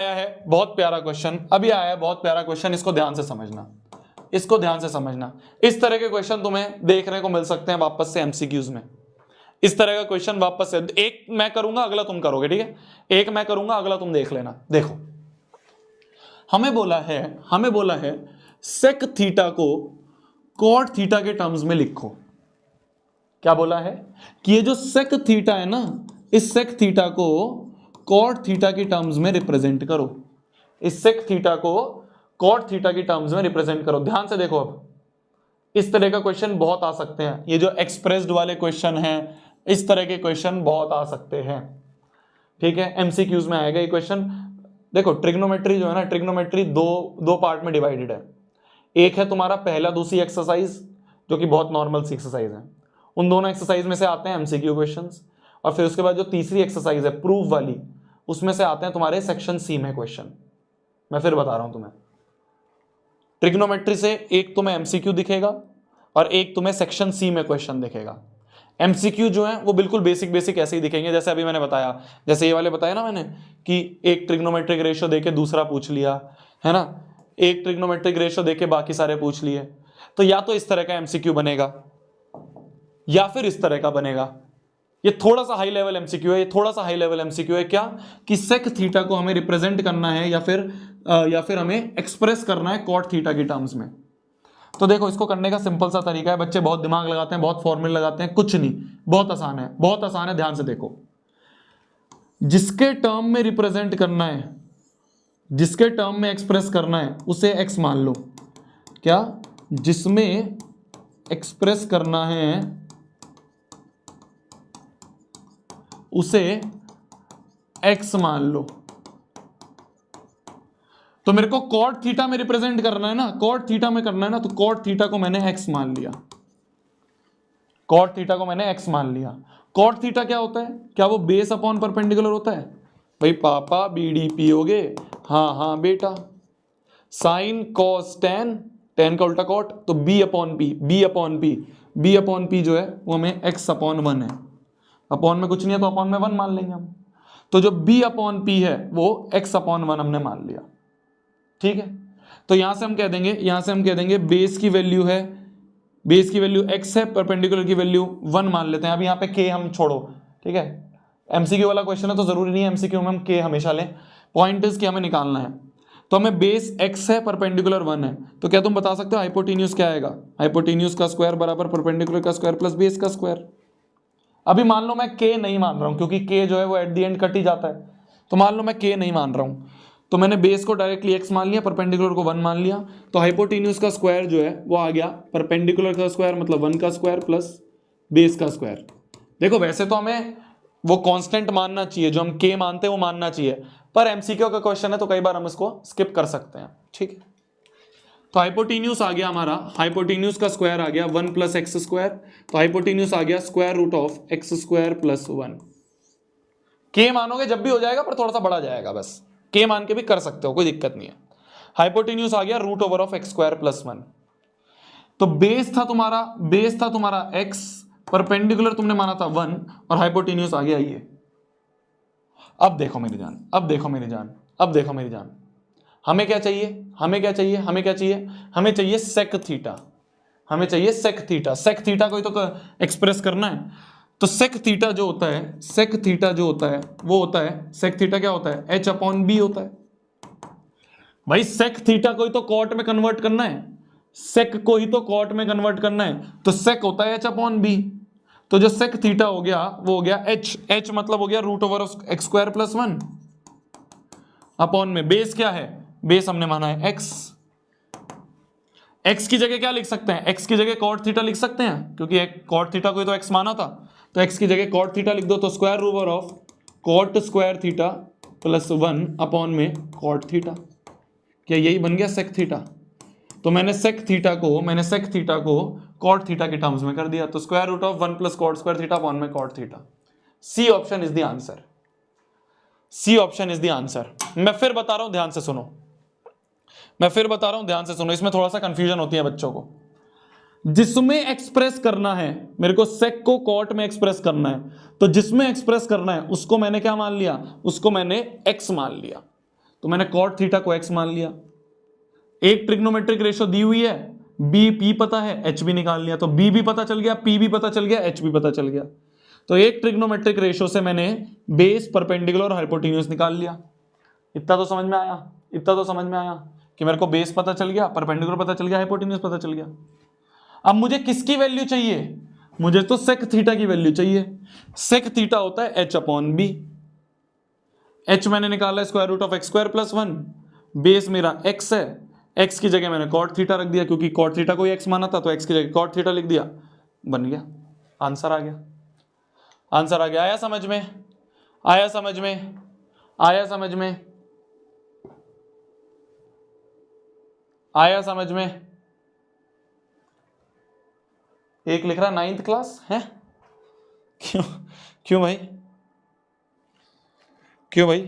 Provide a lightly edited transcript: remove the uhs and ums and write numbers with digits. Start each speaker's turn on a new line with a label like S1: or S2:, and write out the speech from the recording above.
S1: आया है बहुत प्यारा क्वेश्चन, अभी आया है बहुत प्यारा क्वेश्चन, इसको ध्यान से समझना, इसको ध्यान से समझना। इस तरह के क्वेश्चन तुम्हें देखने को मिल सकते हैं वापस से एमसीक्यूज में। इस तरह का क्वेश्चन वापस से, एक मैं करूंगा अगला तुम करोगे, ठीक है, एक मैं करूंगा अगला तुम देख लेना। देखो हमें बोला है सेक थीटा को कॉट थीटा के टर्म्स में लिखो। क्या बोला है कि ये जो सेक थीटा है ना, इस सेक थीटा को कॉट थीटा की टर्म्स में रिप्रेजेंट करो, इस सेक थीटा को कॉट थीटा की टर्म्स में रिप्रेजेंट करो। ध्यान से देखो, अब इस तरह का क्वेश्चन बहुत आ सकते हैं, ये जो एक्सप्रेस्ड वाले क्वेश्चन हैं, इस तरह के क्वेश्चन बहुत आ सकते हैं, ठीक है, एमसीक्यूज में आएगा ये क्वेश्चन। देखो ट्रिग्नोमेट्री जो है ना, ट्रिग्नोमेट्री दो पार्ट में डिवाइडेड है। एक है तुम्हारा पहला दूसरी एक्सरसाइज, जो कि बहुत नॉर्मल सी एक्सरसाइज है, उन दोनों एक्सरसाइज में से आते हैं एमसीक्यू क्वेश्चंस। और फिर उसके बाद जो तीसरी एक्सरसाइज है प्रूफ वाली, उसमें से आते हैं तुम्हारे सेक्शन सी में क्वेश्चन। मैं फिर बता रहा हूं तुम्हें, ट्रिग्नोमेट्री से एक तुम्हें एमसीक्यू दिखेगा और एक तुम्हें सेक्शन सी में क्वेश्चन दिखेगा। एमसीक्यू जो है वो बिल्कुल बेसिक बेसिक ऐसे ही दिखेंगे जैसे अभी मैंने बताया, जैसे ये वाले बताया ना मैंने कि एक ट्रिग्नोमेट्रिक रेशियो देके दूसरा पूछ लिया, है ना, एक ट्रिग्नोमेट्रिक रेशियो देके बाकी सारे पूछ लिए। तो या तो इस तरह का एमसीक्यू बनेगा या फिर इस तरह का बनेगा। ये थोड़ा सा हाई लेवल एमसीक्यू है, ये थोड़ा सा हाई लेवल एमसीक्यू है। क्या कि सेक थीटा को हमें रिप्रेजेंट करना है या फिर हमें एक्सप्रेस करना है कॉट थीटा की टर्म्स में। तो देखो इसको करने का सिंपल सा तरीका है, बच्चे बहुत दिमाग लगाते हैं, बहुत फॉर्मूले लगाते हैं, कुछ नहीं, बहुत आसान है, बहुत आसान है। ध्यान से देखो, जिसके टर्म में रिप्रेजेंट करना है, जिसके टर्म में एक्सप्रेस करना है उसे एक्स मान लो। क्या, जिसमें एक्सप्रेस करना है उसे एक्स मान लो। तो मेरे को कॉट थीटा में रिप्रेजेंट करना है ना, कॉट थीटा में करना है ना, तो कॉट थीटा को मैंने एक्स मान लिया, कॉट थीटा को मैंने एक्स मान लिया। कॉट थीटा क्या होता है, क्या वो बेस अपॉन परपेंडिकुलर होता है? भाई पापा बीडीपी होगे, हाँ हाँ बेटा। साइन कॉस टेन, टेन का उल्टा कॉट, तो B upon P, B upon P, B upon P जो है वो हमें एक्स अपॉन वन है। अपॉन में कुछ नहीं है तो अपॉन में वन मान लेंगे हम। तो जो बी अपॉन पी है वो एक्स अपॉन वन हमने मान लिया, ठीक है। तो यहां से हम कह देंगे बेस की वैल्यू है, बेस की वैल्यू एक्स है, परपेंडिकुलर की वैल्यू वन मान लेते हैं। अब यहाँ पे के हम छोड़ो, ठीक है, एमसीक्यू वाला क्वेश्चन है तो जरूरी नहीं है एमसीक्यू में हम के हमेशा लें। पॉइंट इज कि हमें निकालना है, तो हमें बेस एक्स है, परपेंडिकुलर वन है, तो क्या तुम बता सकते हो हाइपोटेन्यूज क्या आएगा? हाइपोटेन्यूज का स्क्वायर बराबर परपेंडिकुलर का स्क्वायर प्लस बेस का स्क्वायर। अभी मान लो मैं के नहीं मान रहा हूं, क्योंकि के जो है वो एट द एंड कट ही जाता है, तो मान लो मैं के नहीं मान रहा हूं, तो मैंने बेस को डायरेक्टली एक्स मान लिया, परपेंडिकुलर को वन मान लिया, तो हाइपोटेन्यूज का स्क्वायर जो है वो आ गया परपेंडिकुलर का स्क्वायर मतलब वन का स्क्वायर प्लस बेस का स्क्वायर। देखो वैसे तो हमें वो कांस्टेंट मानना चाहिए, जो हम के मानते हैं वो मानना चाहिए, पर एमसीक्यू का क्वेश्चन है तो कई बार हम इसको स्किप कर सकते हैं, ठीक है। तो हाइपोटेन्यूज आ गया हमारा, हाइपोटेन्यूज का स्क्वायर आ गया वन प्लस एक्स स्क्वायर, तो हाइपोटेन्यूज आ गया square root of X square plus one. के मानोगे जब भी हो जाएगा, पर थोड़ा सा बढ़ा जाएगा, बस के मान के भी कर सकते हो, कोई दिक्कत नहीं है। हाइपोटेन्यूज आ गया root over of X square plus one. तो बेस था तुम्हारा एक्स, परपेंडिकुलर तुमने माना था वन, और हाइपोटेन्यूज आ गया ये। अब देखो मेरी जान, अब देखो मेरी जान, अब देखो मेरी जान, हमें क्या चाहिए, हमें क्या चाहिए, हमें क्या चाहिए, हमें चाहिए सेक थीटा, हमें चाहिए सेक थीटा। सेक थीटा को ही तो एक्सप्रेस करना है। तो सेक थीटा जो होता है, सेक थीटा जो होता है वो होता है, सेक थीटा क्या होता है, एच अपॉन बी होता है। भाई सेक थीटा को ही तो कॉट में कन्वर्ट करना है, सेक को ही तो कॉट में कन्वर्ट करना है, तो सेक होता है एच अपॉन बी। तो जो सेक थीटा हो गया वो हो गया एच, एच मतलब हो गया root over of X square plus one upon में बेस क्या है, बेस हमने माना है एक्स। एक्स की जगह क्या लिख सकते हैं, एक्स की जगह कॉट थीटा लिख सकते हैं, क्योंकि कॉट थीटा को तो एक्स माना था, तो एक्स की जगह कॉट थीटा लिख दो, तो square root of cot square theta plus one upon में कॉट थीटा। क्या यही बन गया सेक थीटा? तो मैंने सेक थीटा को कॉट थीटा के टर्म्स में कर दिया, तो square root of one plus cot square theta upon में cot theta. C option is the answer, C option is the answer. मैं फिर बता रहा हूं, ध्यान से सुनो, मैं फिर बता रहा हूं, ध्यान से सुनो, इसमें थोड़ा सा कंफ्यूजन होती है बच्चों को। जिसमें एक्सप्रेस करना है, मेरे को सेक को कॉट में एक्सप्रेस करना है, तो जिसमें एक्सप्रेस करना है उसको मैंने क्या मान लिया, उसको मैंने एक्स मान लिया। तो मैंने कॉट थीटा को x मान लिया। एक ट्रिग्नोमेट्रिक रेशो दी हुई है, बी पी पता है, एच भी निकाल लिया, तो बी भी पता चल गया, पी भी पता चल गया, एच भी पता चल गया। तो एक ट्रिग्नोमेट्रिक रेशो से मैंने बेस, परपेंडिकुलर और हाइपोटेन्यूज निकाल लिया। इतना तो समझ में आया, इतना तो समझ में आया कि मेरे को बेस पता चल गया, परपेंडिकुलर पता चल गया, हाइपोटेन्यूज पता चल गया। अब मुझे किसकी वैल्यू चाहिए? मुझे तो सेक थीटा की वैल्यू चाहिए। सेक थीटा होता है एच अपॉन बी। एच मैंने निकाला square root of X square plus 1, base मेरा एक्स है, एक्स की जगह मैंने कॉट थीटा रख दिया क्योंकि कॉट थीटा को ही एक्स माना था, तो एक्स की जगह कॉट थीटा लिख दिया, बन गया, आंसर आ गया। आंसर आ गया। आया समझ में? आया समझ में? आया समझ में? आया समझ में? एक लिख रहा 9th क्लास है, क्यों? क्यों भाई? क्यों भाई?